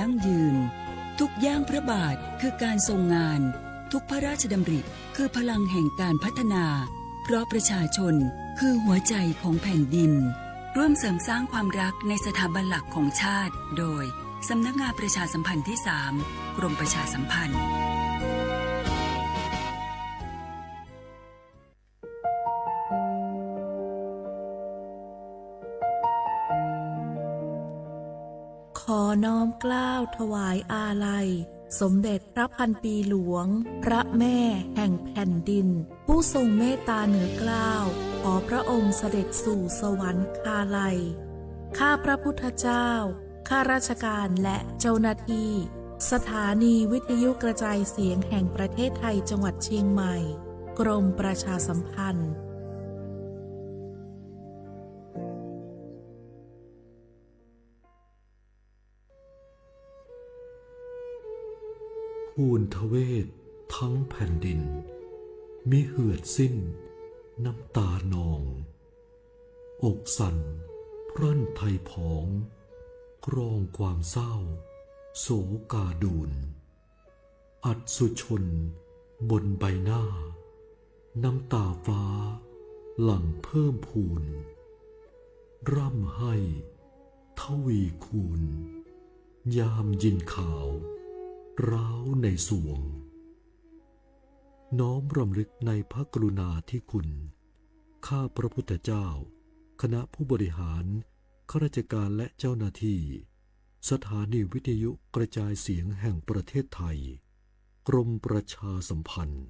ยั่งยืนทุกย่างพระบาทคือการทรงงานทุกพระราชดำริคือพลังแห่งการพัฒนาเพราะประชาชนคือหัวใจของแผ่นดินร่วมเสริมสร้างความรักในสถาบันหลักของชาติโดยสำนักงานประชาสัมพันธ์ที่ 3 กรมประชาสัมพันธ์ขอน้อมเกล้าถวายอาลัยสมเด็จพระพันปีหลวงพระแม่แห่งแผ่นดินผู้ทรงเมตตาเหนือเกล้าขอพระองค์เสด็จสู่สวรรคาลัยข้าพระพุทธเจ้าข้าราชการและเจ้าหน้าที่สถานีวิทยุกระจายเสียงแห่งประเทศไทยจังหวัดเชียงใหม่กรมประชาสัมพันธ์ภูนทเวศทั้งแผ่นดินมิเหือดสิ้นน้ำตานองอกสั่นพรั่นไทยผองกรองความเศร้าโศกาดูนอัดสุชนบนใบหน้าน้ำตาฟ้าหลั่งเพิ่มพูนร่ำให้ทวีคูณยามยินข่าวร้าวในสวงน้อมรำลึกในพระกรุณาธิคุณข้าพระพุทธเจ้าคณะผู้บริหารข้าราชการและเจ้าหน้าที่สถานีวิทยุกระจายเสียงแห่งประเทศไทยกรมประชาสัมพันธ์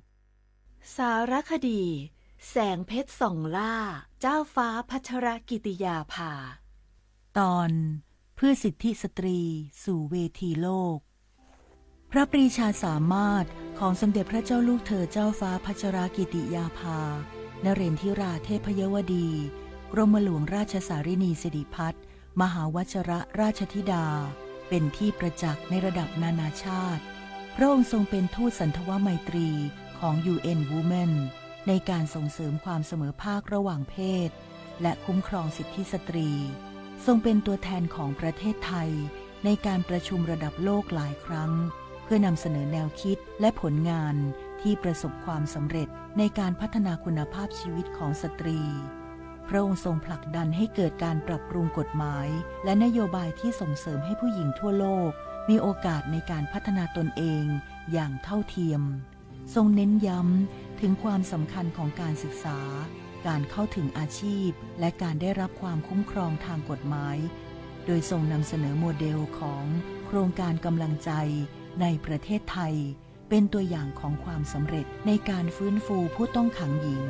สารคดีแสงเพชรส่องล่าเจ้าฟ้าพัชรกิติยาภาตอนเพื่อสิทธิสตรีสู่เวทีโลกพระปรีชาสามารถของสมเด็จพระเจ้าลูกเธอเจ้าฟ้าพัชรกิติยาภานเรนทิราเทพยวดีกรมหลวงราชสารินีสิริพัฒน์มหาวชรราชธิดาเป็นที่ประจักษ์ในระดับนานาชาติพระองค์ทรงเป็นทูตสันทวไมตรีของ UN Women ในการส่งเสริมความเสมอภาคระหว่างเพศและคุ้มครองสิทธิสตรีทรงเป็นตัวแทนของประเทศไทยในการประชุมระดับโลกหลายครั้งเพื่อนำเสนอแนวคิดและผลงานที่ประสบความสำเร็จในการพัฒนาคุณภาพชีวิตของสตรีพระองค์ทรงผลักดันให้เกิดการปรับปรุงกฎหมายและนโยบายที่ส่งเสริมให้ผู้หญิงทั่วโลกมีโอกาสในการพัฒนาตนเองอย่างเท่าเทียมทรงเน้นย้ำถึงความสำคัญของการศึกษาการเข้าถึงอาชีพและการได้รับความคุ้มครองทางกฎหมายโดยทรงนำเสนอโมเดลของโครงการกำลังใจในประเทศไทยเป็นตัวอย่างของความสำเร็จในการฟื้นฟูผู้ต้องขังหญิง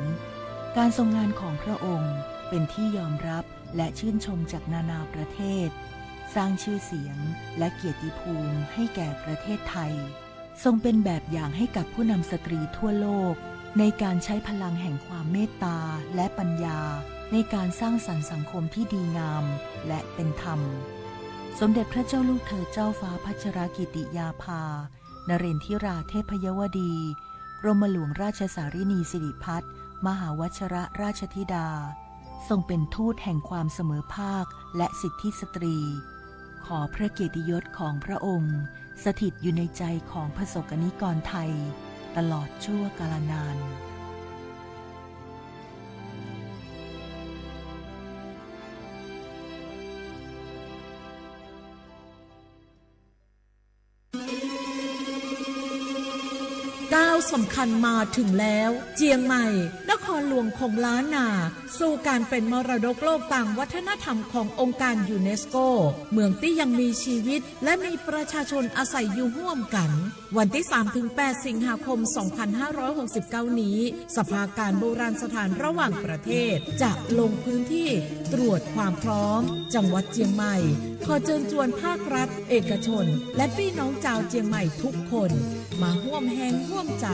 การทรงงานของพระองค์เป็นที่ยอมรับและชื่นชมจากนานาประเทศสร้างชื่อเสียงและเกียรติภูมิให้แก่ประเทศไทยทรงเป็นแบบอย่างให้กับผู้นำสตรีทั่วโลกในการใช้พลังแห่งความเมตตาและปัญญาในการสร้างสรรค์สังคมที่ดีงามและเป็นธรรมสมเด็จพระเจ้าลูกเธอเจ้าฟ้าพัชรกิติยาภานเรนทิราเทพยวดีกรมหลวงราชสารินีสิริพัฒน์มหาวชรราชธิดาทรงเป็นทูตแห่งความเสมอภาคและสิทธิสตรีขอพระเกียรติยศของพระองค์สถิตอยู่ในใจของประสบนิกรไทยตลอดชั่วกาลนานก้าวสำคัญมาถึงแล้วเจียงใหม่นครหลวงของล้านนาสู่การเป็นมรดกโลกต่างวัฒนธรรมขององค์การยูเนสโกเมืองที่ยังมีชีวิตและมีประชาชนอาศัยอยู่ร่วมกันวันที่ 3-8 สิงหาคม 2569 นี้สภาการโบราณสถานระหว่างประเทศจะลงพื้นที่ตรวจความพร้อมจังหวัดเจียงใหม่ขอเชิญชวนภาครัฐเอกชนและพี่น้องชาวเจียงใหม่ทุกคนมาร่วมแรงร่วมใจ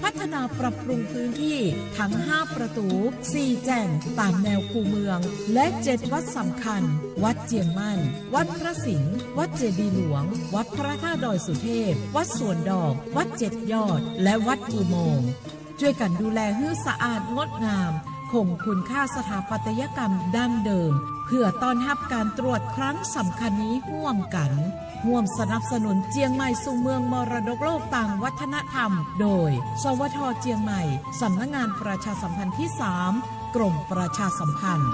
พัฒนาปรับปรุงพื้นที่ทั้ง5ประตู4แจ่งตามแนวคูเมืองและ7วัดสำคัญวัดเจียงมั่นวัดพระสิงห์วัดเจดีย์หลวงวัดพระธาตุดอยสุเทพวัดสวนดอกวัด7ยอดและวัดอุโมงค์ช่วยกันดูแลให้สะอาดงดงามคงคุณค่าสถาปัตยกรรมดั้งเดิม พื่อต้อนรับการตรวจครั้งสำคัญนี้ร่วมกันร่วมสนับสนุนเจียงใหม่สู่เมืองมรดกโลกต่างวัฒนธรรมโดยสวท.เจียงใหม่สำนักงานประชาสัมพันธ์ที่ 3 กรมประชาสัมพันธ์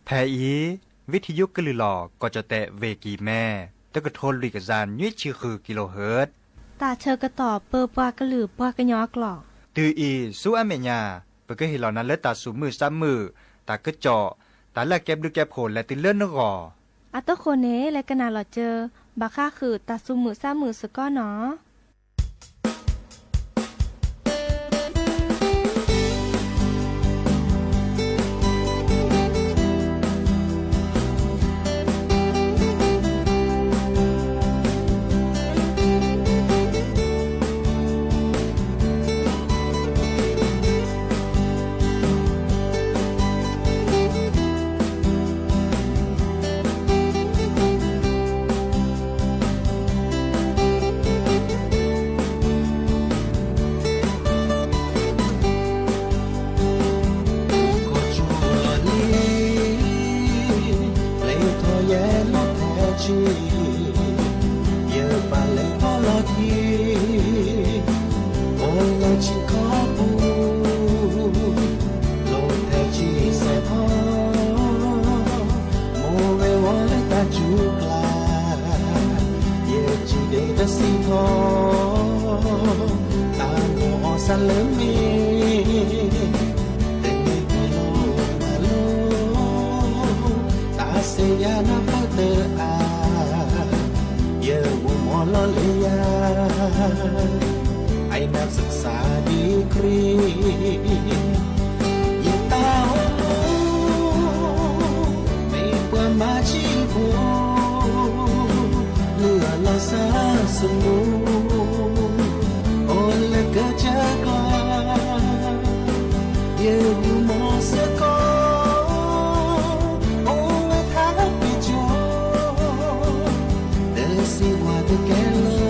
แทอีวิทยุกลือหลอก็จะแตะเวกีแม่ตะกะโทนลุยกะจานยุ้ยชื่อคือกิโลเฮิรตซ์ตาเชอกระต่อเปอปากระหลือปากระยอกหลอกตืออีสู้อเมญาเปก็เห็นเหล่านั้นเลตาสูมือซ้ำมือตากระเจาะตาละแก็บดูแก็บโผลและติเลื่อนนกออัตโตโคเนและกะนาหลอเจอบาค่าคือตาซุมือซ้ำมือสก้อเนาะไอ้นักศึกษาดีกรียิ่งตาไม่เปิดมาชีพูเลือเราซาสนุโอ้และก็จะกลาเยืมมอสกอโอ้และท้าไปจอเดสิว่าเธอแก่ล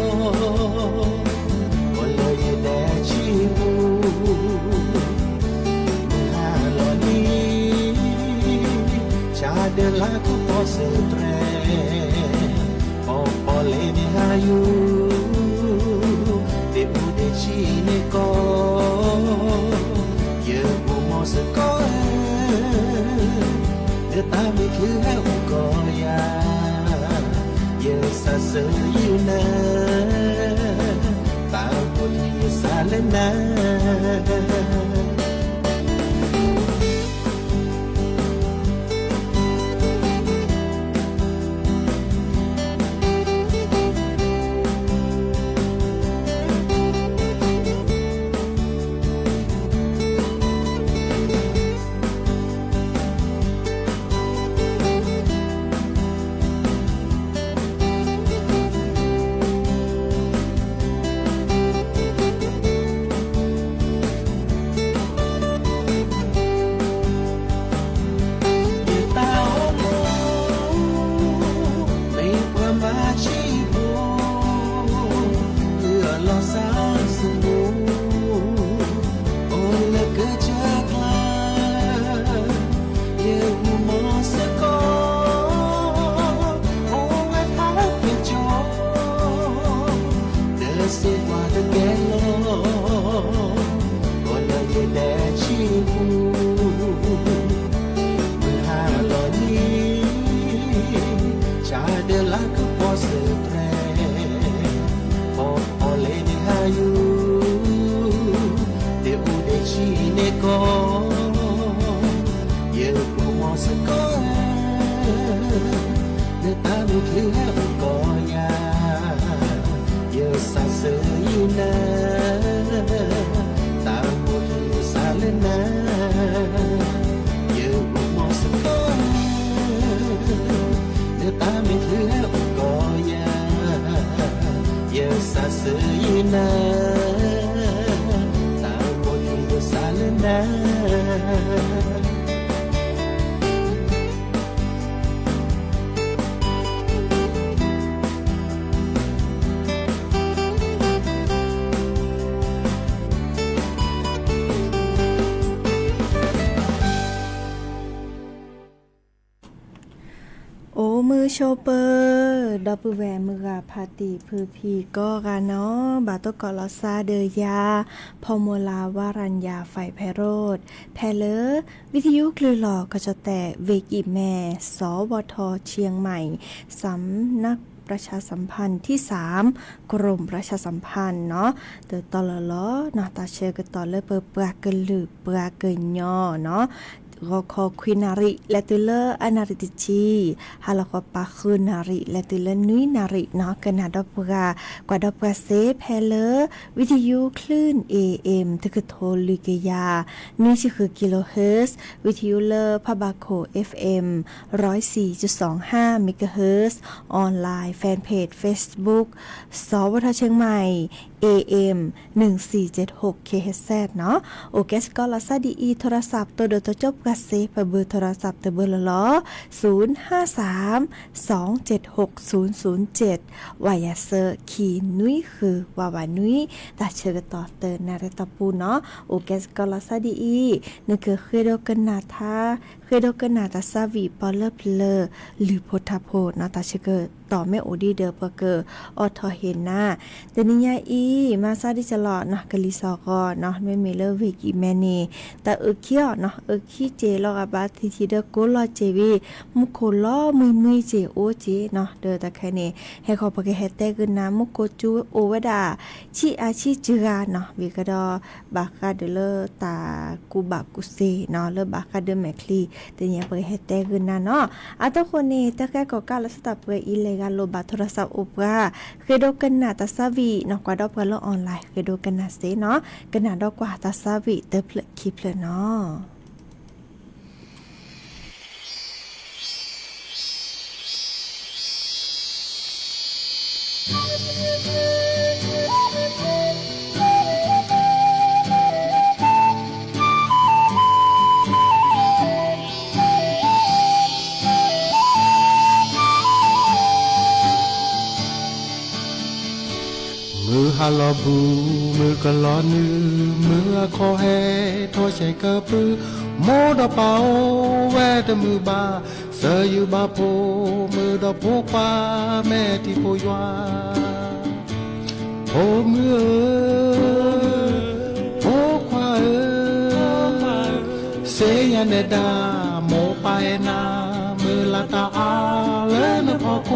de la que posso entrar o pole mi hayu de bude chine ko ye bu mo se ko de ta mi khu ha ko ya ye sa se you na ta bu ni sa le na เนโกเยอะปูมอสก็เนตาลุคือแห่ก็ยาเยอะสาเสยนะตาบุคือสาเลนะเยอะปูมอสก็เนตาไม่คือแห่ก็ยาเยอะสาเสยนะโอ้มือโชเปอร์ดอปแวมือกาพาติพือพีก็กาเนาะบาตกอลอซาเดยาพอมลาวารัญญาไฟไพโรธแพเลอวิทยุคลือหลอกก็จะแตะเวกิแม่สวทเชียงใหม่สำนักประชาสัมพันธ์ที่3กรมประชาสัมพันธ์เนาะเตอตอลลอเนาะตาเชอกันต่อเลยเปลือกเกลือเปลือกเกยอเนาะก็คอควินาริและตุเลอนาริติจีฮาลก็ปาคืนาริและตุเลนุยนาริเนาะกันนาดอกกว่าดอกเซแพเลวิทยุคลื่น AM ทึกโทลิกยานี่คือกิโลเฮิรตซ์วิทยุเลอพบาโค FM 104.25 เมกะเฮิรตซ์ออนไลน์แฟนเพจ Facebook สวทเชียงใหม่ AM 1476 kHz เนาะโอเคสก็ลาซาดีอีโทรศัพท์ตัวเดตัวจบกะเซไปเบอร์โทรศัพท์ตัวเบอร์ละ053-276-007วายาเซอร์คีนุยคือวาวานุยตาเชื่อต่อเตอนาเรตาปูเนาะโอเคสก็ลาซาดีอีนึกเคยโดกันนาทาเคยโดกันนาตาซาวีปอลเลเลหรือโพธาโพเนาะตาเชื่อต่อแม่โอดีเดอร์ปะเกอออทอเฮนาเดนิยาอีมาซาดิจลอเนาะกะลิซอก็เนาะไม่มีเลเวกิแมนีแต่เคียวเนาะขี้เจลอกะบาทีเดโกลอเจวีมุโคลอมือเจโอเจเนาะเดอตะแค่นี้ให้ขอปะเกเฮเตกึนามุโกจูโอวดาชิอาชิจืกาเนาะวิกะดอบากาเดเลตากูบากุเซเนาะเลบากาเดแมคลีเตเนียปะเกเฮเตกึนาเนาะอะตะคนนี้ตะแค่ก็กาลสตาเปอิเลกาโลบาโทรศัพท์อุปกาเคยโดกันนาตาซาวีเนาะกว่าดอกกันโลออนไลน์เคยโดกันนาเซเนาะกันนาดอกกว่าตาซาวีเตเพลคิเพลเนาะมือฮาลอบูมือกะลอนือมือคอแฮทอใช้กะปือโมดอเปาแวดมือบาเสยอยู่บาโพมือดอโพปาแม่ที่โพยวาโพมือโพควาเสยเนดาโมไปนามือละตาอาเลนพอโค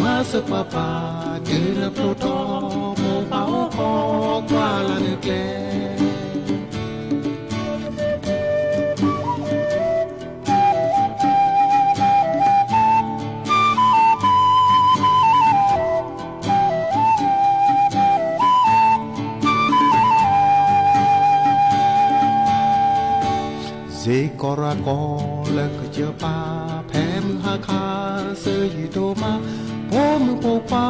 มาสปาปาเกินโปรโตโมเปาคอกว่าละนึกแลเซกอรากอและก็เจอปาแพ้มือหาคาเสยอยู่โตมาโพมือโพปา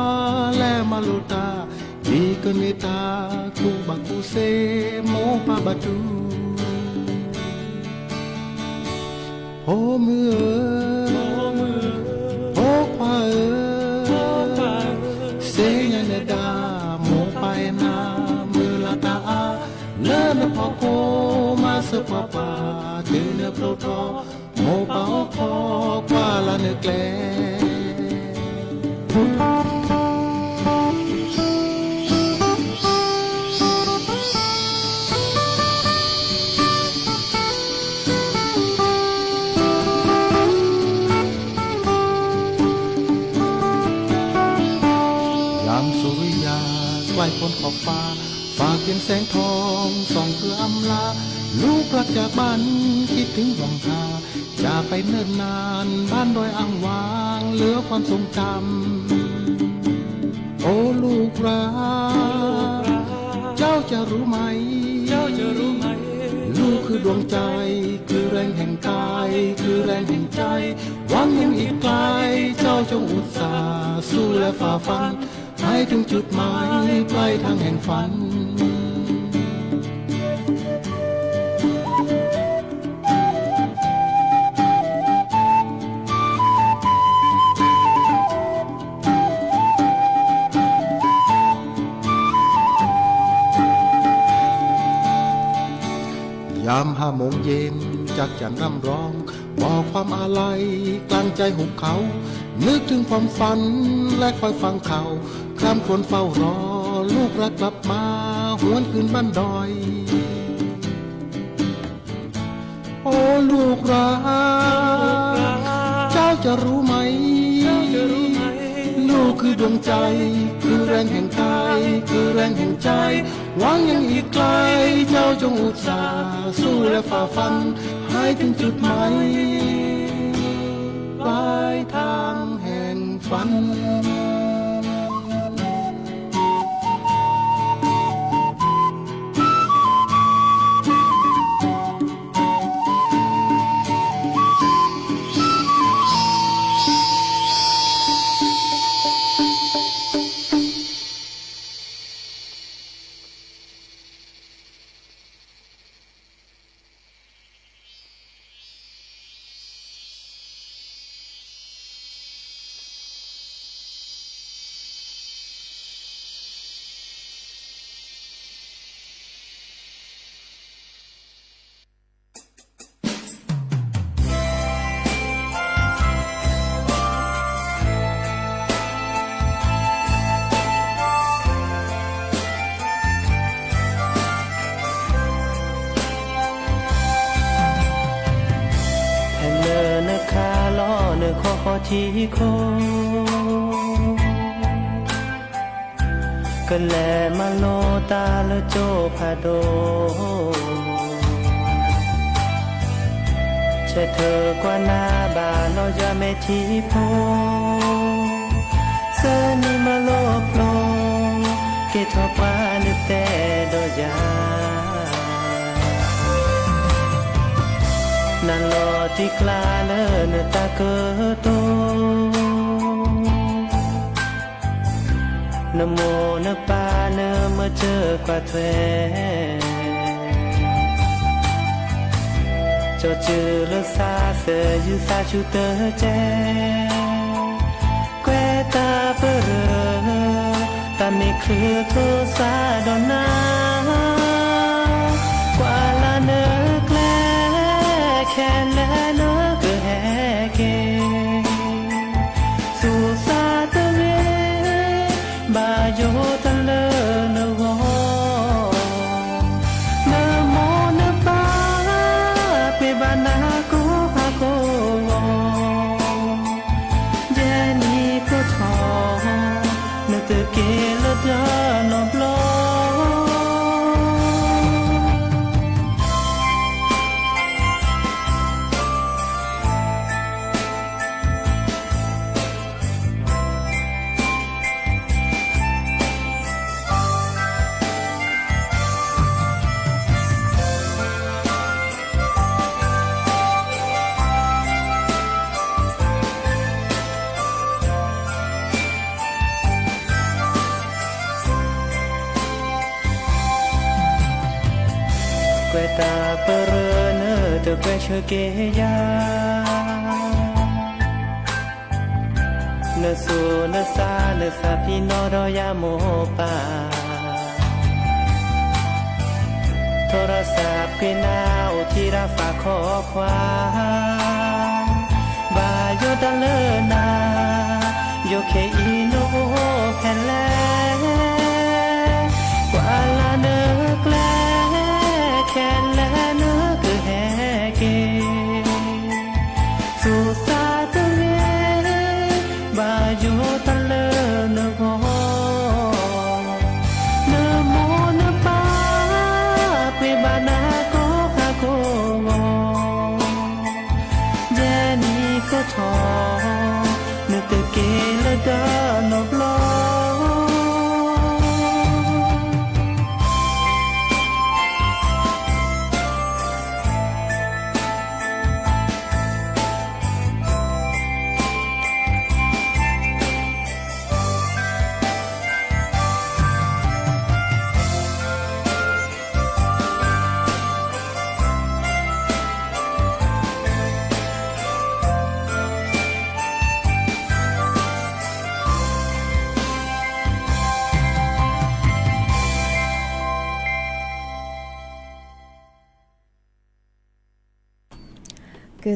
และมาลุตาดีกันเมตาคูบาคูเซโมปาบาตูโพมือโพควาเซยันดาโมไปนามือละตาอาเลนพอโคมาสปาปาเดินโปรโตโมเปาคอกว่าละนึกแลสุริยาใกล้พ้นขอบฟ้าฝากเพียงแสงทองส่องเพื่ออำลา ลูกรักจากบ้านคิดถึงวังคาจากไปเนิ่นนานบ้านดอยอ่างวางเหลือความทรงจำโอ้ลูกรักเจ้าจะรู้ไหมลูกคือดวงใจคือแรงแห่งกายคือแรงแห่งใจหวังยังอีกไกลเจ้าจงอุตส่าห์สู้และฝ่าฟันให้ถึงจุดหมายปลายทางแห่งฝันยาม5 โมงเย็นจากจันร่ำร้องบอกความอาลัยกลางใจหุบเขานึกถึงความฝันและคอยฟังข่าวข้ามคนเฝ้ารอลูกรักกลับมาหวนคืนบ้านดอยโอ้ลูกรักเจ้าจะรู้ไหมลูกคือดวงใจคือแรงแห่งกายคือแรงแห่งใจหวังยังอีกไกลเจ้าจงอุตส่าห์สู้และฝ่าฟันให้ถึงจุดหมายปลายทางแห่งฝันที่โคก็แลมาโลตาละโจพาโดใช่เธอกว่าหน้าบาเราจะไม่ที่โพเสนิมาโลโปรเกทอปานิเตโดยานั่นโลที่คลาเลเนตาเกโตนโมนปาเนเมื่อเจอกว่าเทวจอจือลซาเสยืซาชูเตอเจเกวตาเปรตาไม่คือโทซาดอนากว่าลาเนแกลแค่แลเนก็แฮเกสุซาเตเวบาโยทันเลนวนโมนปาเปบานาโกฮาโกเจนีโกทอนเตเกลดานอบลตาเปรเนเตเกเชเกยาเนสูเนซาเนซาพิโนรอยาโมปาโทรศัพท์คือนาวที่รับฝากข้อความบาโยตะเลนาโยเคอีโนแผ่นแลกว่าลาเนแกลแค่แลเนก็แฮเกสุซาเตเวบาโยตะเลนโกนโมนปาเปบานาโกฮา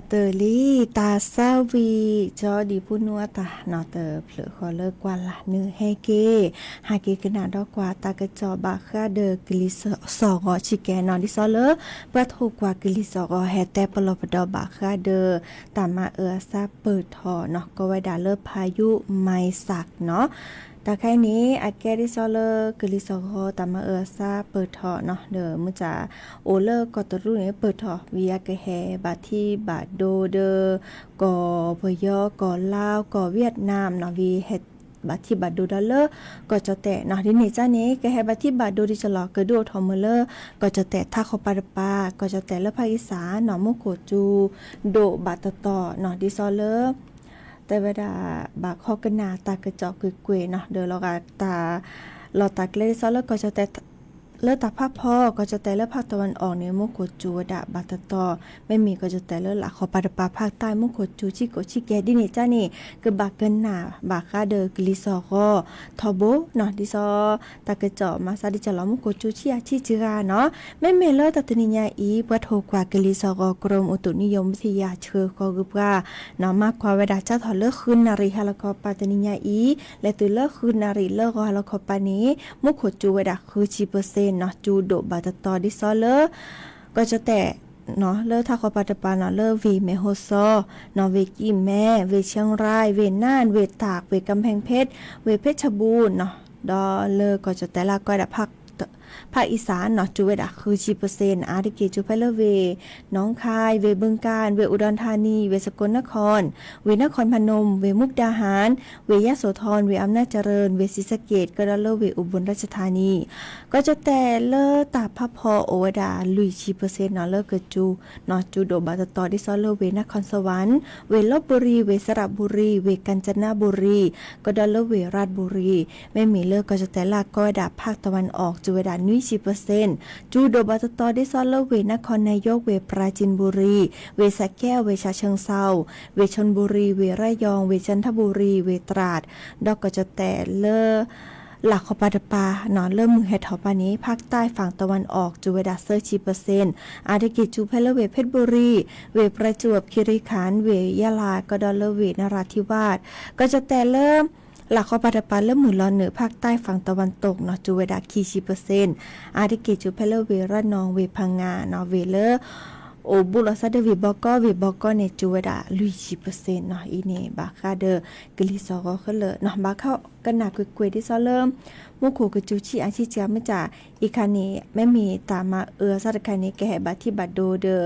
เตอรี่ตาซาวีจอดีผู้นัวตานอเตอเผลอขอเลิกกว่าละเนื้อให้เกหาเกกนาดอกกว่าตากระจอบาค่าเดอกลิสอกอชิแกนอนดิซอเลเพื่อถูกกว่ากลิสอกอแฮแต่ปลอปดอบาค่าเดอตามมาซาเปิดถอเนาะก็ไว้ดาเลิพายุไม้สักเนาะตาแค่นี้อาแกดิซอเลกลิซอโฮตามาซาเปิดถอเนาะเด้อมื้อจะโอเลก็ตรุเนี่ยเปิดถอวิยากะแฮบาที่บาโดเดอกอพยอกอลาวกอเวียดนามเนาะวีเฮ็ดบาที่บาดูดอลเลอร์ก็จะแตะเนาะดินี่จ้านี้ก็ให้บาที่บาดูดิจะหลอกก็ดูทอมเลอร์ก็จะแตะท่าเขาปาปาก็จะแตะแล้วภาคอีสานเนาะมุโกจูโดบาตตอเนาะดิซอเลอร์แต่เวลาบากฮอกนาตากระจอกกวยๆเนาะเดี๋ยวเราก็ตาเราตากเลซอเลอร์ก็จะแตะเลือดตาภาคพ่อก็จะแต่เลือดภาคตะวันออกเนี่ยมุโกจูดะบาตตอไม่มีก็จะแต่เลือดหลักขอปาดปาภาคใต้มุโกจูชิโกชิแกดินี่จ้านี่คือบากเกินหนาบากคาเดอกลิซอก็ทอโบเนาะดิซอตากระจอมาซาดิจะล้อมุโกจูชิอาชิจิราเนาะไม่เมเลอร์ตัตนิญาอีเพื่อโทรกว่ากลิซอกกรมอุตุนิยมวิทยาเชื่อก็กึบว่าเนาะมากกว่าเวลาจะถอดเลือกคืนนารีฮาลคอปาตนิญาอีและตื่นเลือกคืนนารีเลิกฮาลคอปานี้มุโกจูเวลาคือ10%เนาะจูโดบาตตอดิซอเลอร์ก็จะแตะเนาะเลอถ้าขอปาตปาเนาะเลอวีเมโฮซอเนาะเวกีแม่เวเชียงรายเวน่านเวตากเวกำแพงเพชรเวเพชรบูรณ์เนาะดอเลอก็จะแต่ละก็ได้ภาคอีสานเนาะจูเวดาคือ10%อาริเกจูเพลเวน้องคายเวบึงกาฬเวอุดรธานีเวสกลนครเวนครพนมเวมุกดาหารเวยโสธรเวอำนาจเจริญเวศรีสะเกษก็ได้เลอเวอุบลราชธานีก็จะแต่เลอตาพะพอโอวดาลุย10%เนาะเลอเกิดจูเนาะจูโดบาตตอดิซอเลอเวนครสวรรค์เวลบบุรีเวสระบุรีเวกาญจนบุรีก็ได้เลอเวราชบุรีไม่มีเลอก็จะแต่ละก็ดาภาคตะวันออกจูเวดา20%จูโดบาตตอได้ซอลเวนครนายกเวปราจินบุรีเวสระแก้วเวชาเชิงเซาเวชลบุรีเวระยองเวจันทบุรีเวตราดดอกก็จะแต่เลอหลักขอปาดปาเนาะเริ่มมือเฮ็ดถอปานี้ภาคใต้ฝั่งตะวันออกจูเวดาเซอร์10%อาทิกิจูเพลเวเพชรบุรีเวประจวบคีรีขันธ์เวยะลาก็ดอลเลเวนราธิวาสก็จะแต่เริ่มหลักข้อปาตปาเริ่มมือลอนเหนือภาคใต้ฝั่งตะวันตกเนาะจูเวดาคี10%อาทิเกจูเพลเวระนองเวพังงาเนาะเวเลอโอบุลซาเดวิบอกก็ในจูเวดาลุย10%เนาะอีนี่บาคาเดกลิซอก็คือเลยเนาะบาเข้ากันหนักกวยที่ซอเริ่มมุโคกจูชิอาชิจาไม่จ่าอีคานี้ไม่มีตามมาซาดคานี้แกให้บัตที่บัตโดเดอ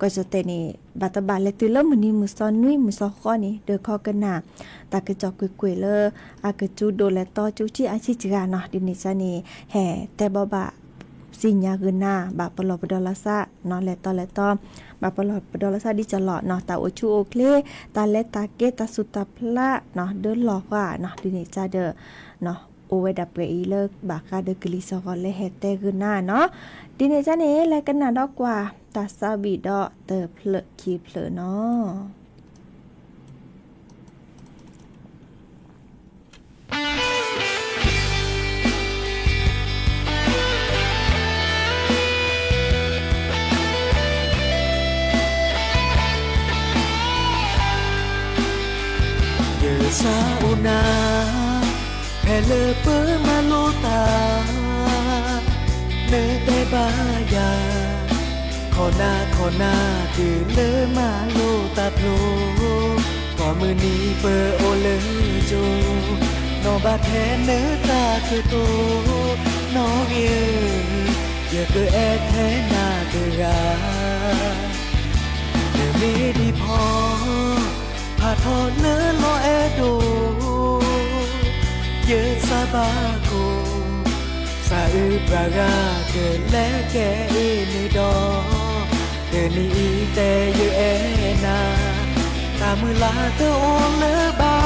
ก็จะเตนี่บัตบาเลตุเริ่มมือนี้มือซ้อนนุ้ยมือซ้อข้อนี้เดอข้อกันหนักตากระจอกกวยเลออากระจูโดและต่อจูชิอาชิจาเนาะดินิจานี่แห่แต่บะสิญญาเกินหน้าบาปลอปดอลซาเนาะและต่อบาปลอปดอลซาดิจะหลอเนาะตาโอชูโอเคลตาและตาเกตาสุตาพละเนาะเดินหลอกว่าเนาะดินิจาเดอเนาะโอเวดับเกอีเลิกบาคาเดกลิซอกอเลเฮเตเกินหน้าเนาะดินิจานี้และกันหน้าดอกกว่าตาซาบิดอเตอเพลคีเพลเนาะซาอุนาแผ่เลเปอมาโลตาเนเตบายาขอหน้าคือเลมาโลตาโพลก็มือนี้เปอโอเลโจนอบาแทนเนตาคือโตนอเกียคือแอแทนนาคือราเนมีดีพอพาทอเนื้อลอแอโดเยอะซาบาโกซาอึบรากาเกิดและแกอีนิดอเกิดนี้แต่เยอะแอนาตามือลาเตอโอเลือบา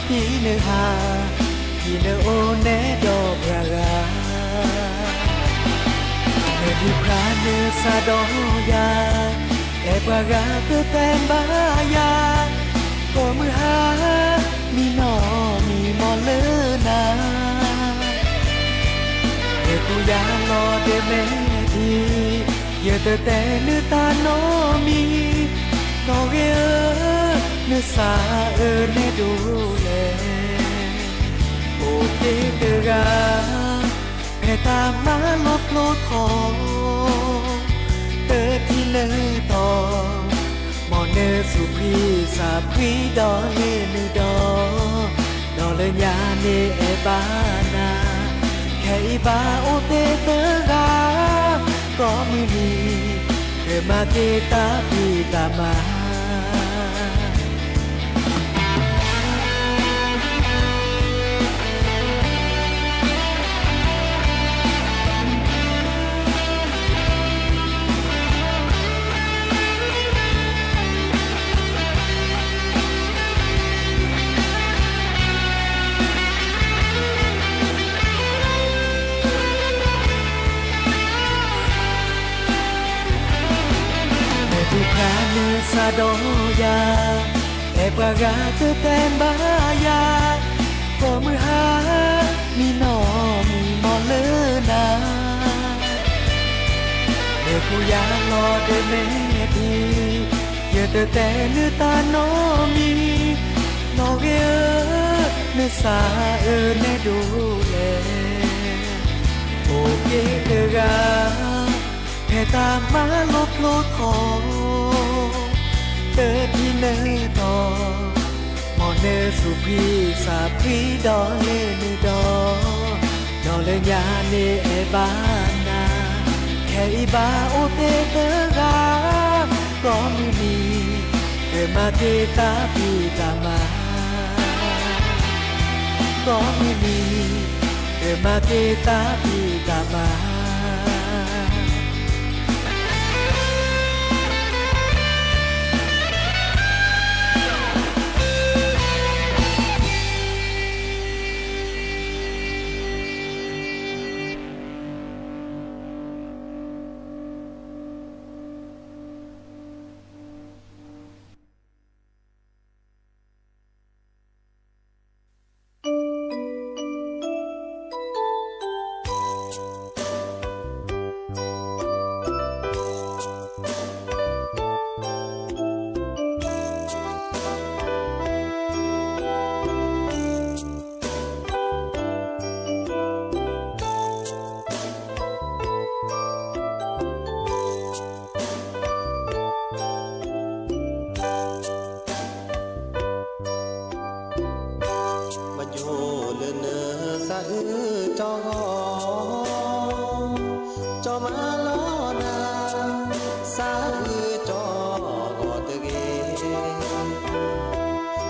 พี่เนื้อหาพี่เนื้อโอเนดอบรากาเนื้อที่พระเนื้อซาดอยาแต่ปากาเตอแตนบายาก็มือหามีนอมีมอเลนาเด็กกูยารอเดเมทีเยอะแต่เนื้อตาโนมี น้องเอ๋ยเนื้อสาในดูแลโอเคเกกาแผ่ตามมาลบโลดของเตอที่เลยต่อมอเนสุพรีสาพรีดอเลนดอนอเลยญาเนเอบานาแค่บาโอเตเตกาก็มือนี้เกิดมาเกตาพีตามาซาดอยาเอปากาเตเตมบายาก็มือหามีนอมีมอเลนาเด็กผู้ยาลอเดเมดีเยอะแต่เนื้อตาน้อมีนอเกอเนื้อสาในดูแลโอเกเกกาแผ่ตามมาลบโลดของเตอที่เนต่อมอเนสุพีสาพรีดอเลนดอนอเลยญาเนเอบานาแค่บาโอเตเตกาก็มือนี้เกิดมาเกตาพีตามาก็มือนี้เกิดมาเกตาพีตามาจอมาล้อนาสาจอก็ตะเก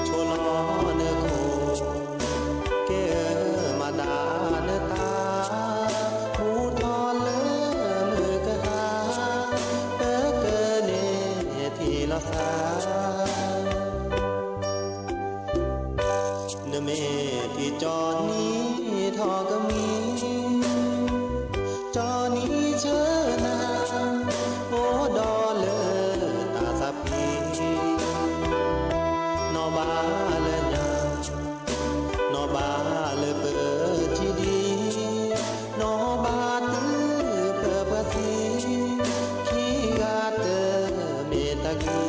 โชลอเนโคเกมาดาเนตาหูทอนเลมือกะหาเตเกเนทีละสาเนเมที่จอนี้ทอกะมีจอนี้เชิญนาโอดอเลตาสับพีนอบาเลญานอบาเลเปิดจีดีนอบาตือเปิดภาษีขี้กาเตเมตากี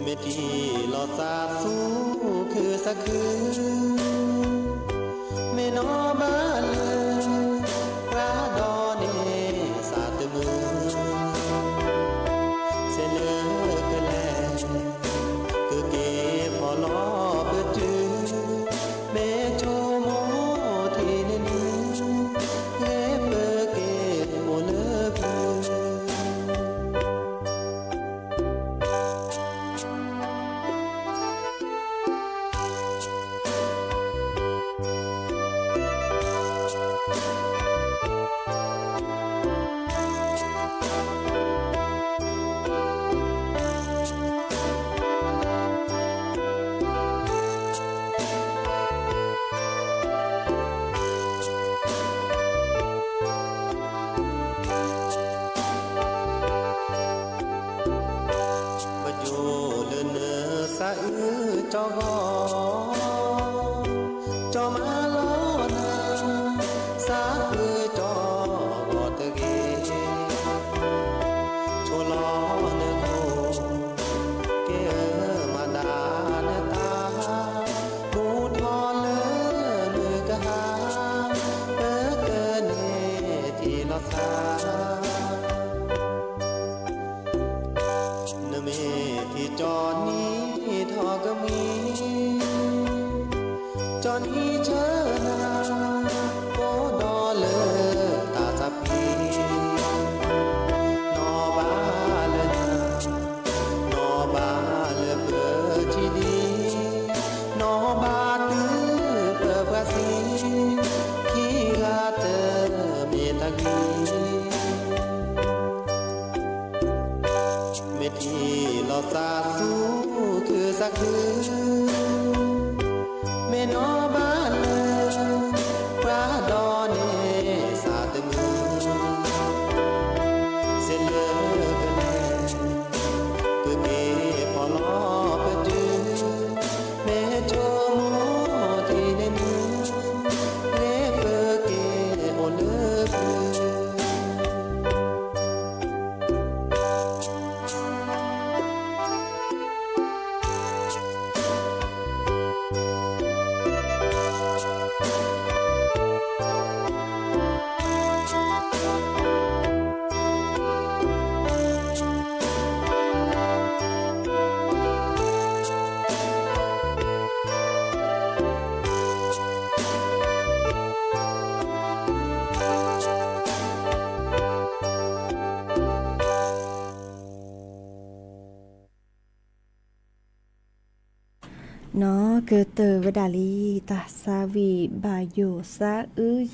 เมทีลอซาสูคือสักคือเมนอบาเลราดอเนสาตมือเสลอกะแลคือเกพอลอเปิดจือเมโชโมทีเนนีเกเปเกโมเลพือจอกอจอมาล้อนาสาจอกอตะเก เนเมที่จอนนี้ทอก็มีจอนนี้เชนาโกดอเลอตาสับพีนอบาเลนานอบาเลเปิดที่ดีนอบาตือเปิดภาษีคีลาเตอเมตากีเมทีลอซาสูคือสักคือเมนอบาเลปราดอเนสาตมือเส้นเลือกันแน่คือเกพอลอเปิดจือเมโจโมที่ในมือเลเปิดเกโอเลือคือ เนาะเกิดเตอร์วดาลีตาซาวีบาโยซา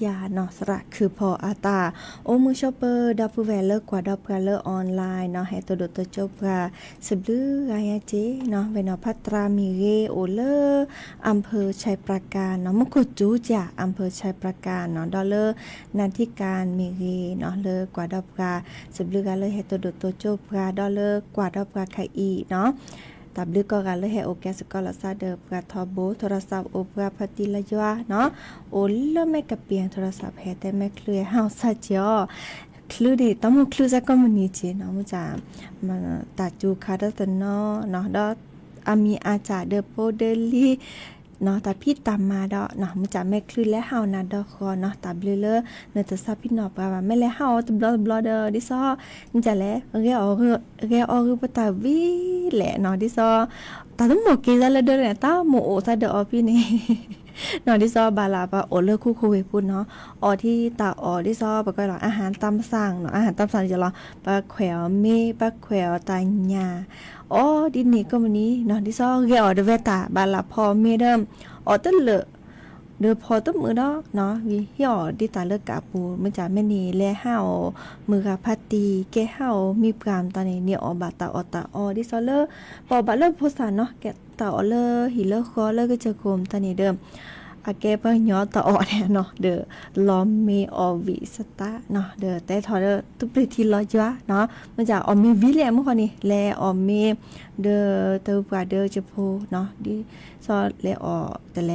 ยาเนาะสระคือพออาตาโอมือชอปเปอร์ดับเวลเลอร์กว่าดับเลอร์ออนไลน์เนาะให้ตัวดตัวจบกาสบลือกายเจเนาะเวนอพัตรามีเรโอเลอร์อำเภอชัยประการเนาะมุกุจูจ่าอำเภอชัยประการเนาะดอลเลอร์นันทิการมีเรเนาะเลอกว่าดับกาสบลือกาเลยให้ตัวดตัวจบกาดอลเลอร์กว่าดับกาไคอีเนาะตับลึกก็กันเลยให้โอแกสกอลซาเดอร์กาทอโบโทรศัพท์โอปราพติละยัวเนาะโอเลไม่กับเปียงโทรศัพท์แฮแต่ไม่เคลียร์เฮาซะจอคลือดิต้องมุคลือซะก็มันนี่เจเนาะมุจามันตาจูคาดตะเนาะเนาะดออามีอาจาเดอโปเดลีเนาะตาพี่ตามมาดอเนาะมุจาแม่คลือและเฮานาดอคอเนาะตาเบลเลอเนตะซาพี่นอปว่าแม่และเฮาตบลอเดอดิซอนี่จะแลเรอปตาวิแหละเนาะดิซอตาต้องหมกเกซาละเดอเนี่ยตาโมโอซาเดอพี่นี่เนาะดิซอบาลาปะโอเลอคู่โคเวพูดเนาะออที่ตาออดิซอปะก็หรออาหารตามสั่งเนาะอาหารตามสั่งจะรอปะแขวเมปะแขวตาญาอ๋อดินี่ก็มื้อนี้เนาะดิซอเกอเดเวตาบาลาพอเมเดิมออตเลอเดอพอตมือเนาะวิเฮียดิตาเลิกกะปูมันจะแม่นี่แลเฮามือกะพัตตีแกเฮามีปรามตอนนี้เนี่ยอบาตาออตาออดิซอเลอปอบาเลอโพสาเนาะแกตาออเลอหิเลอคอเลอก็จะโกมตอนนี้เดิมอาแกปะยอตาออเนี่ยเนาะเดอลอมเมออวิสตาเนาะเดอแต่ทอเดอตุปริทีลอจัวเนาะมันจะออมีวิเลมคนนี้แลออเมเดอเตอปาเดอจะโพเนาะดิซอแลออแต่แล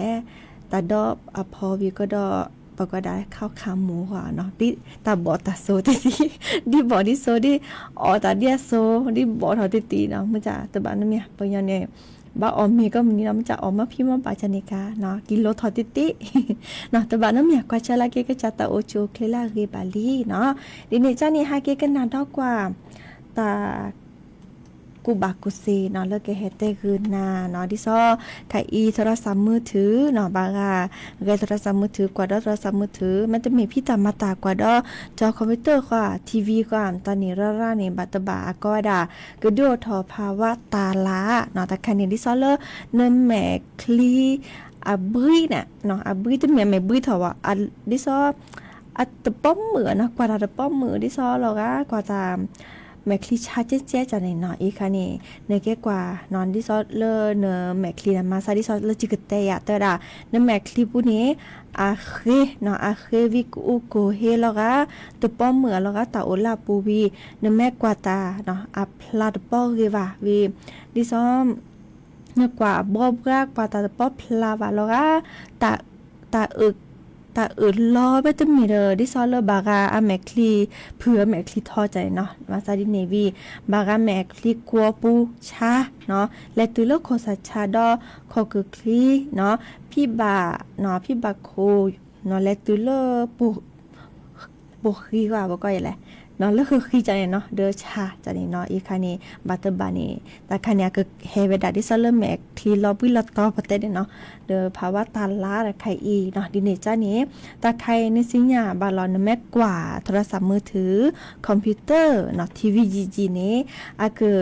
ตาดอบอพอวีก็ดอปก็ได้ข้าวขาหมูกว่าเนาะดิตาบอตาโซติดิบอดิโซดิออตาเดียโซดิบอทอติเนาะมันจะตะบานเนี่ยปยอนเนี่ยบาออมมีก็มันนี่มันจะออกมาพิมพ์ปาจานิกาเนาะกิโลทอติเนาะตะบานเนี่ยกว่าชะลาเกก็จะตาโอโจเคลาเรบาลีเนาะดิเนี่ยจ้านี่ฮาเกกันนาดอกว่าตากูบากุเซเนาะเลิกเฮเตคือนาเนาะดิซอไคอีโทรศัพท์มือถือเนาะบางาเกโทรศัพท์มือถือกว่าดอโทรศัพท์มือถือมันจะมีพี่ตามาตากว่าดอจอคอมพิวเตอร์กว่าทีวีกว่าตอนนี้ร่าๆนี่บัตบาก็ดากระโดดทอภาวะตาล้าเนาะแต่คันนี้ดิซอเลเนแม่คลีอะบึ้ยน่ะเนาะอะบึ้ยจะแม่บึ้ยทอว่าอะดิซออะตะป้อมมือเนาะกว่าตะป้อมมือดิซอเราก็กว่าตาแมคลีชาเจ๊ๆจันเนาะอีค่ะนี่เนเกกว่านอนดิซอเลเนแมคลีมาซาดิซอเลจิกเตยะเตดาเนแมคลีปุนี้อาเคเนาะอาเควิกูโกเฮแล้วก็ตะป้อมเหมือแล้วก็ตาโอลาปูวีเนแมกว่าตาเนาะอาพลาดป้อเกว่าวีดิซอมเนกว่าบ่บรากว่าตาป้อพลาวาแล้วก็ตาอึกตาลอไปตมีเดอดิซอลบากาอะแมคลีเผื่อแมคลีทอใจเนาะมาซาดิเนวีบากาแมคลีกัวปูชาเนาะและตุลโคสัชาดอคอคือคลีเนาะพี่บาเนาะพี่บาโคเนาะและตุลปู บุคีว่าบ่ก็อย่างไรเนาะแล้วคือขี้จังเนาะเดอชาจังเนาะอีคันนี้บัตเตอร์บานี่แต่คันนี้ก็เฮเวดาดิซอลแมกคลีลอบิลตอปะเตเนาะเดอภาวะตาลาไข่อีเนาะดิเนจ้านี้ตาไข่ในสิญญาบาลอนแม่กว่าโทรศัพท์มือถือคอมพิวเตอร์เนาะทีวีจีนี้อะคือ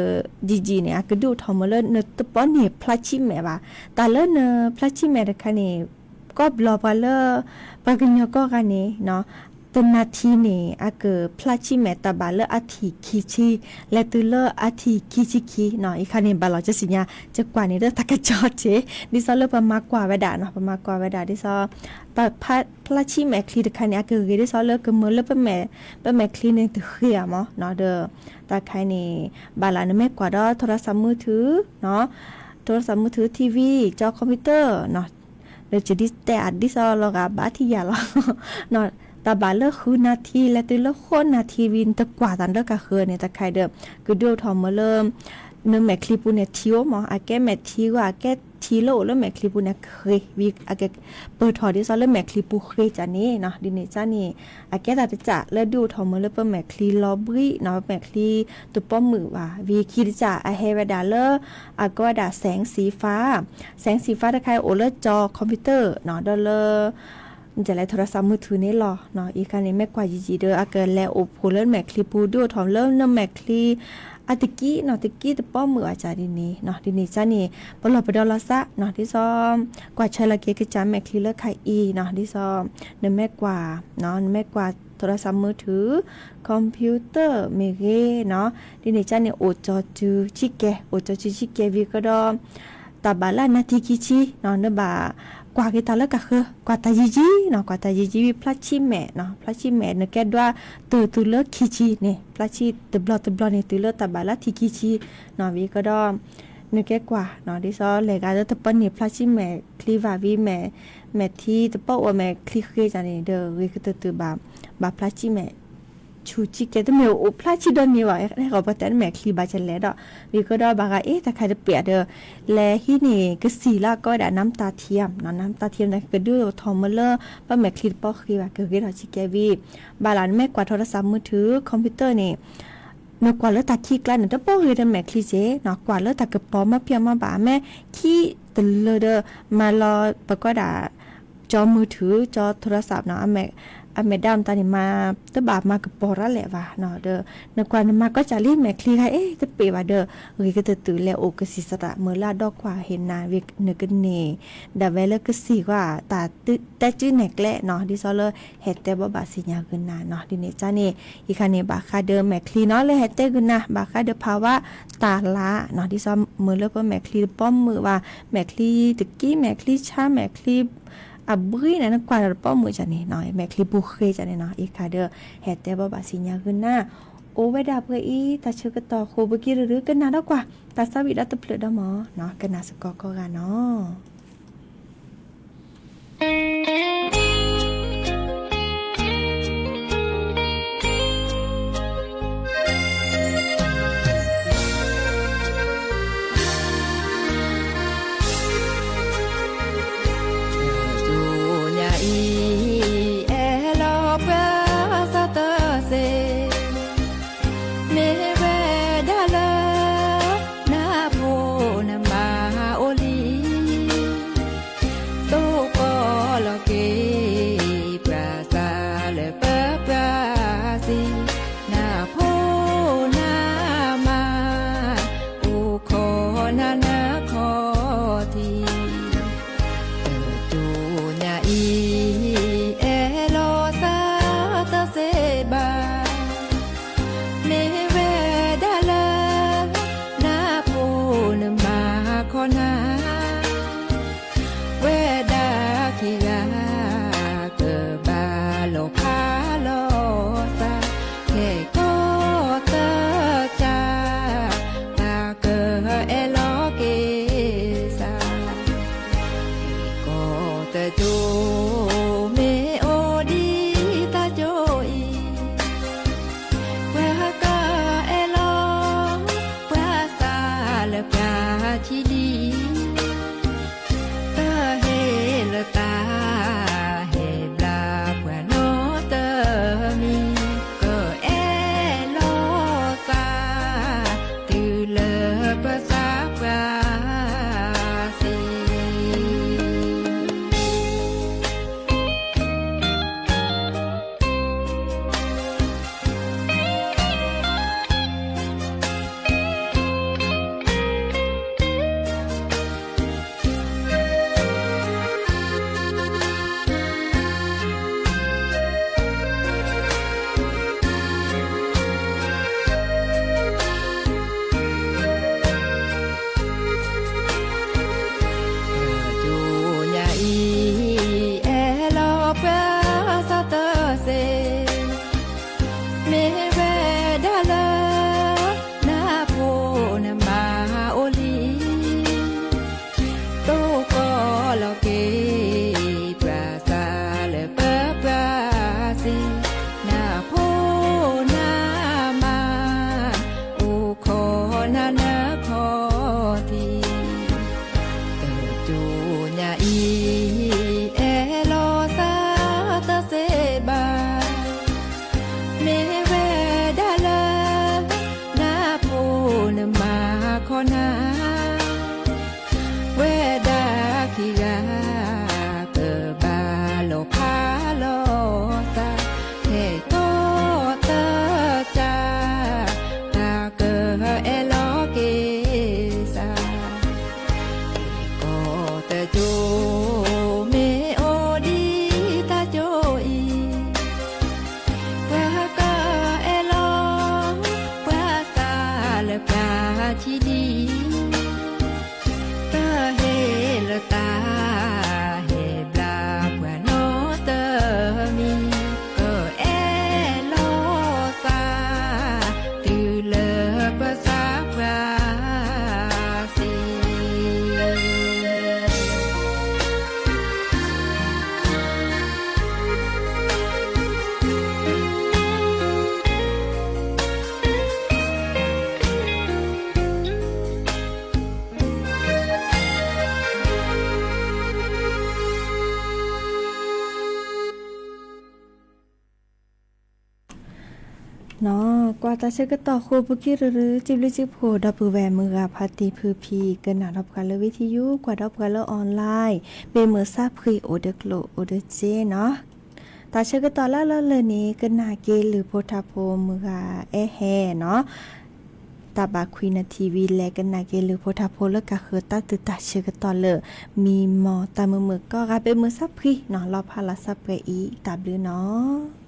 จีเนี่ยอะคือดูทอมเลเนตปอนี่พลาชิแม่ว่าตาเลเนพลาชิแม่ตะคันนี้ก็บลอบาเลปะกันยก็กันนี้เนาะตนาทีนี่อะเกพลาชิเมตาบาเลอาทิคิชิและตุเลอาทิคิชิคิเนาะอีคันนี้บาลอจะสิญญาจะกว่านี้เด้อตะกะจอเจดิซอเลประมากกว่าเวดาเนาะประมากกว่าเวดาดิซอปะพลาชิเมคลีตะคันนี้อะเกดิซอเลกะเมเลปะแม่คลีนี่ตะเขียมเนาะเด้อตะไคนี่บาลานแม่กว่าดอโทรศัพท์มือถือเนาะโทรศัพท์มือถือทีวีจอคอมพิวเตอร์เนาะเดี๋ยวจะดิแต่อัดดิซอลกะบาทิยาลเนาะตาบาเลคือนาทีและตัวละคนนาทีวินตะกว่าตันเดกะคือเนี่ยตะไคเดิมคือดูทอมเริ่มเนแมคลิปูเนี่ยทิวหมออาแกแมทิวอาแกทีโลแล้วแมคลิปูเนี่ยเคยวิอาแกเปิดถอดดิซอแล้วแมคลิปูเคยจานี้เนาะดิเนจานี่อาแกตัดจะแล้วดูทอมเริ่มเปิดแมคลิลอบรีเนาะแมคลิตัวป้อมมือว่าวิคิดจะอาเฮเวดาเลอาก็ดาแสงสีฟ้าตะไคโอเลจอคอมพิวเตอร์เนาะดอเลจะไล่โทรศัพท์มือถือนี่หรอเนาะอีกคันนี้แม่กว่าจีเด้ออาเกินแล้วโอพูเล่นแมคลีปูดูถอมเริ่มนำแมคลีอาตะกี้เนาะตะกี้ตะป้อมืออาจารย์นี้เนาะดินี่จ้านี่บ่หลบไปดอลซะเนาะที่ซ้อมกว่าใช้ละเกกจาแมคลีเลอร์ไข่อีเนาะที่ซ้อมเนแม่กว่าเนาะแม่กว่าโทรศัพท์มือถือคอมพิวเตอร์เมเกเนาะดินี่จ้านี่โอจอจูชิเกวิก็ดอตาบาลานาทีกิชิเนาะเนบากว่ากิตาเลกะคือกว่าตาจีเนาะกว่าตาจีวิพลัชชิแม่เนาะพลัชชิแม่เนแกดว่าตุเลคิชิเนี่ยพลัชชิตบลอเนี่ยตุเลตาบาลาทิกิชิเนาะวิก็ดอเนแกกว่าเนาะดิซอเลกาตะปนนี่พลัชชิแม่คลีวาวิแม่ที่ตะปอว่าแม่คลีเคจานี่เด้อวิก็ตุบาพลัชชิแม่ชูชิเกตเมลโอพลาชิดอนมีว่าให้เขาปะแต่แม่คลีบาจันแล้วดอกวิก็ดอบากาถ้าใครจะเปียเด้อแลที่นี่ก็สีละก็ได้น้ำตาเทียมเนาะน้ำตาเทียมนะก็ดูทอมเลอร์ป้าแม่คลีป้อคลีว่าก็คือเราชิเกวีบาลานแม่กว่าโทรศัพท์มือถือคอมพิวเตอร์นี่เมื่อกว่าเลอตาขี้กล้าเนี่ยตะป้อคือแม่คลีเจเนาะกว่าเลอตากระป๋อมาเพียมาบ่าแม่ขี้ตะเลเด้อมารอปะก็ด่าจอมือถือจอโทรศัพท์เนาะแม่ดามตานี่มาตะบาบมากับปอระแหละว่าเนาะเด้อในกว่ามาก็จะรีบแม่คลีให้ตะเปว่าเด้อก็ตื่นแล้วโอกสิสระเมื่อลาดอกกว่าเห็นนาวิกเนกันเนดาเวลก็สิว่าตาแต่จื้อแหนกแลเนาะดิซอเลเฮ็ดแต่บ่บาสิญาขึ้นนาเนาะดิเนจ้านี่อีคันนี้บาคาเด้อแม่คลีเนาะเลยเฮ็ดแต่ขึ้นนะบาคาเด้อภาวะตาล้าเนาะดิซอมื้อแล้วก็แม่คลีป้อมมือว่าแม่คลีตะกี้แม่คลีชาแม่คลีอับรีนะนักกว่าป้อมือจันนี่หน่อยแม่คลิปูเคจันนี่เนาะอีกค่ะเด้อแฮดแต่บ่บาสิญญาขึ้นหน้าโอไว้ดาเพื่ออีตาเชื่อกันต่อโคบกี้หรือกันนาดอกกว่าตาสวิดัตเปลือดหมอเนาะกันนาสกอก็กันเนาะ เนาะกว่าจะเชื่อก็ต่อโคบุกิหรือจิบลิจิบโผดับเบิลแวมือพาติพือพีเกินหนารับกันเลยวิทยุกว่าดับกันเลยออนไลน์เบเมอร์ซาพรีโอเดกโลโอเดเจเนาะตาเชื่อก็ต่อแล้วเลยนี้เกินหนาเกหรือโพธาโพมือแอแฮเนาะตาบาควีนาทีวีแลกันนาเกหรือโพธาโพแล้วก็คือตาตึตาเชื่อก็ต่อเลยมีหมอตามือก็กลายเป็นมือซาพรีเนาะรอพาลาซาเปอีตาบลือเนาะ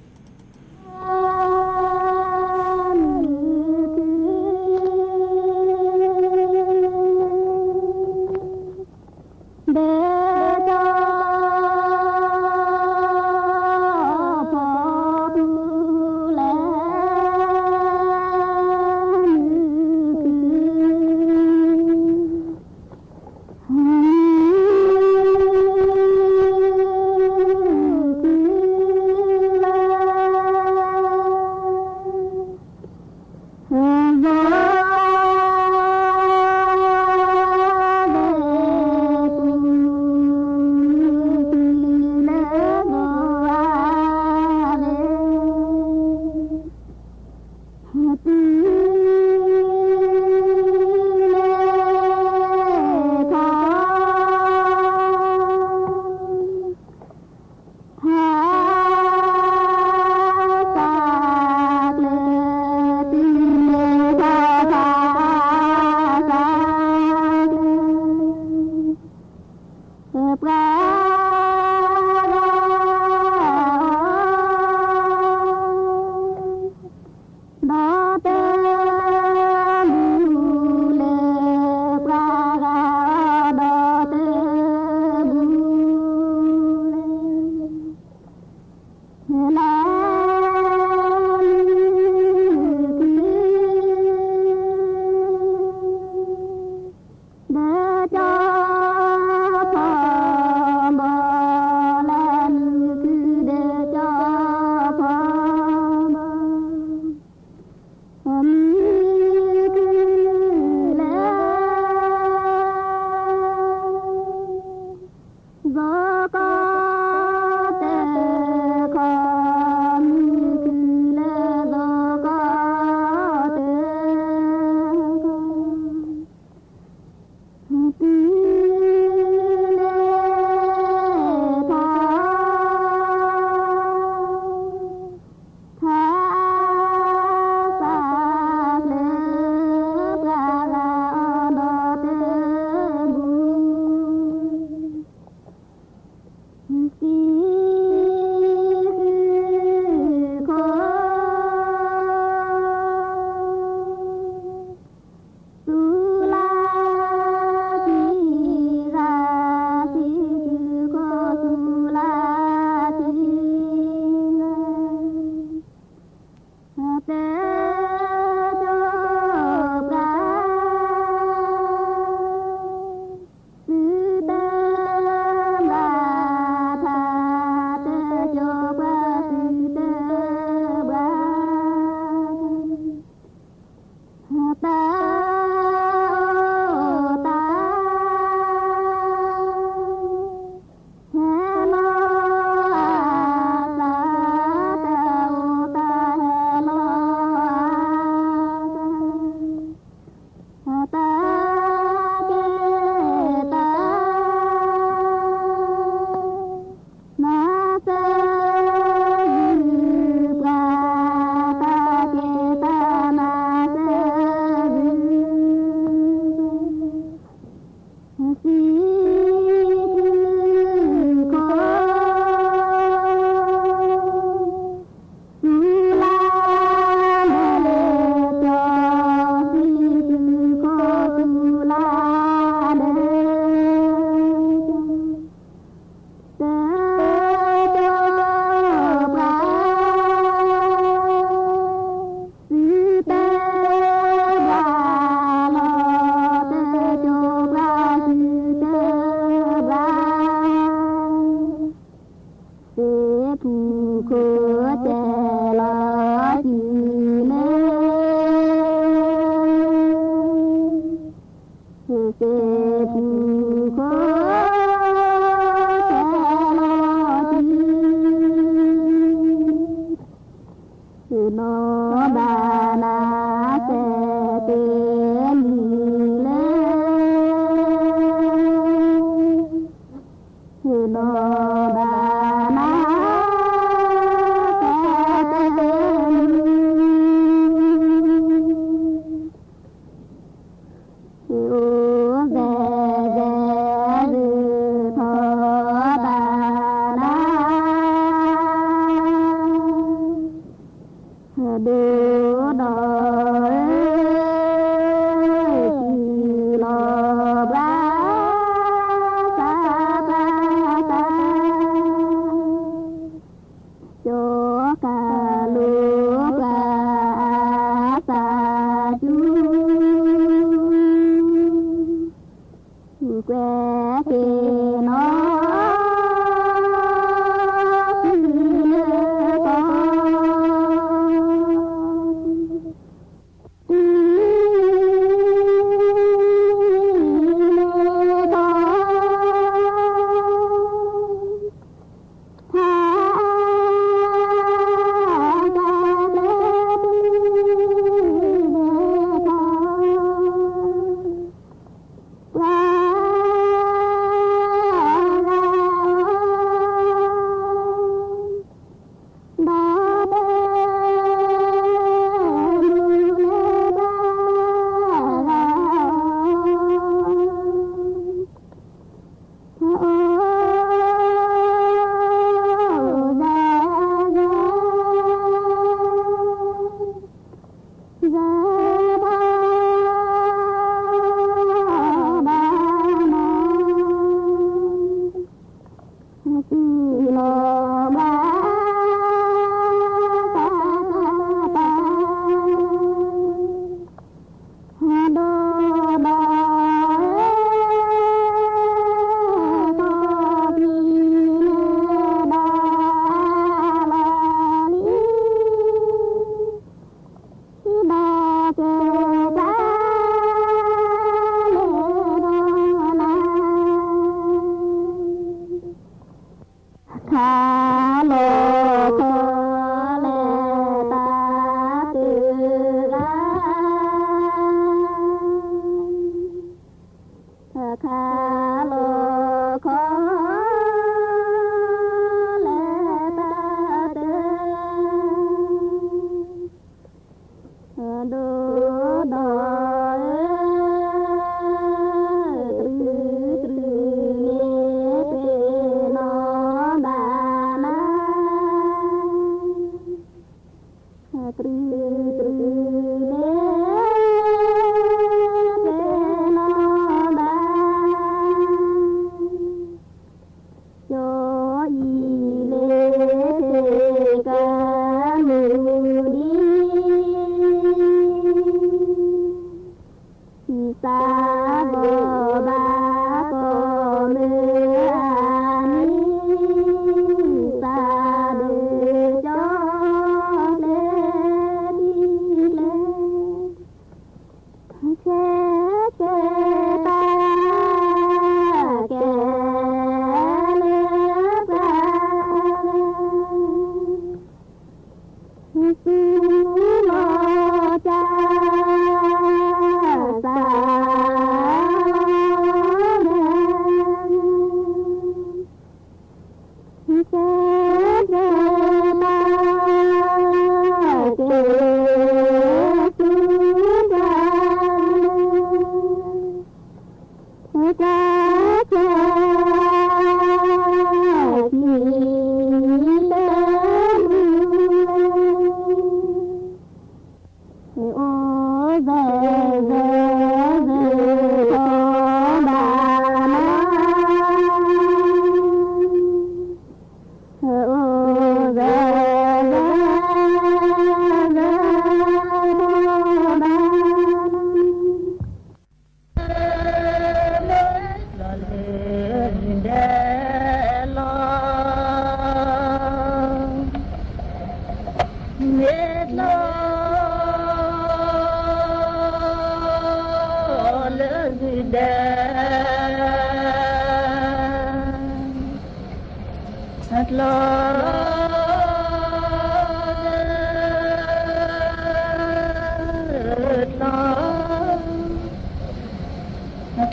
At love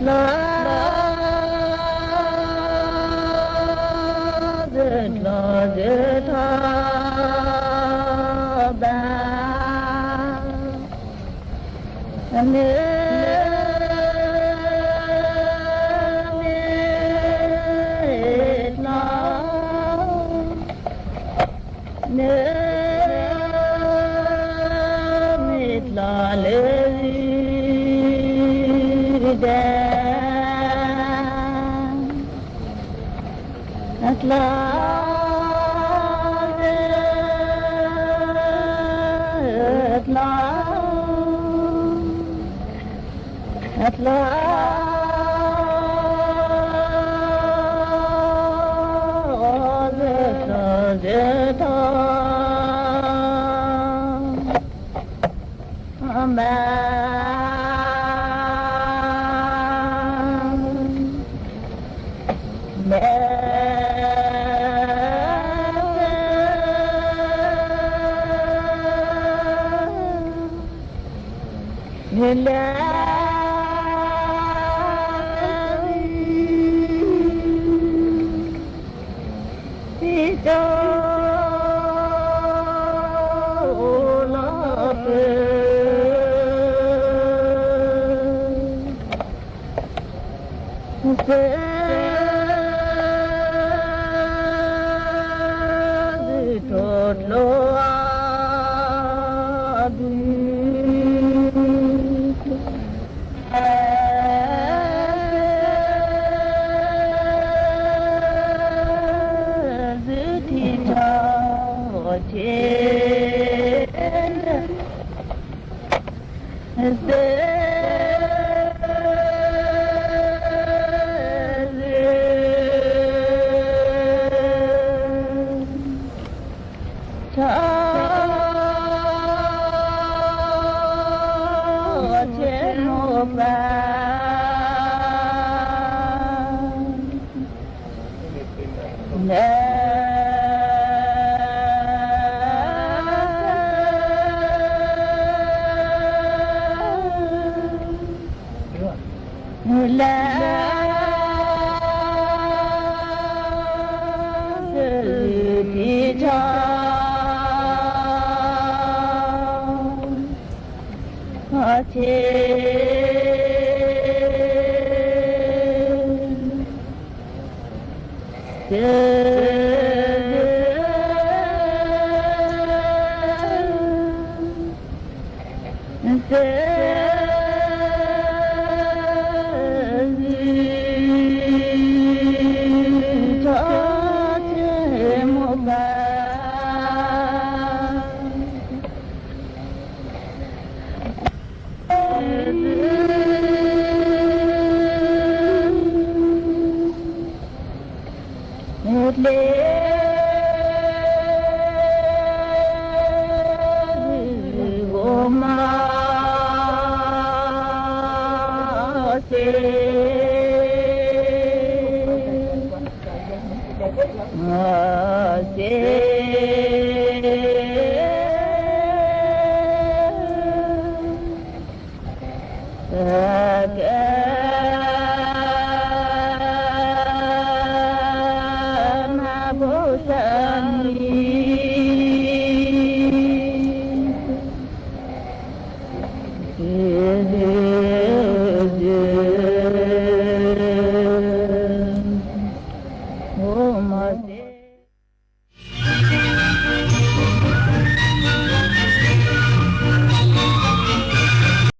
se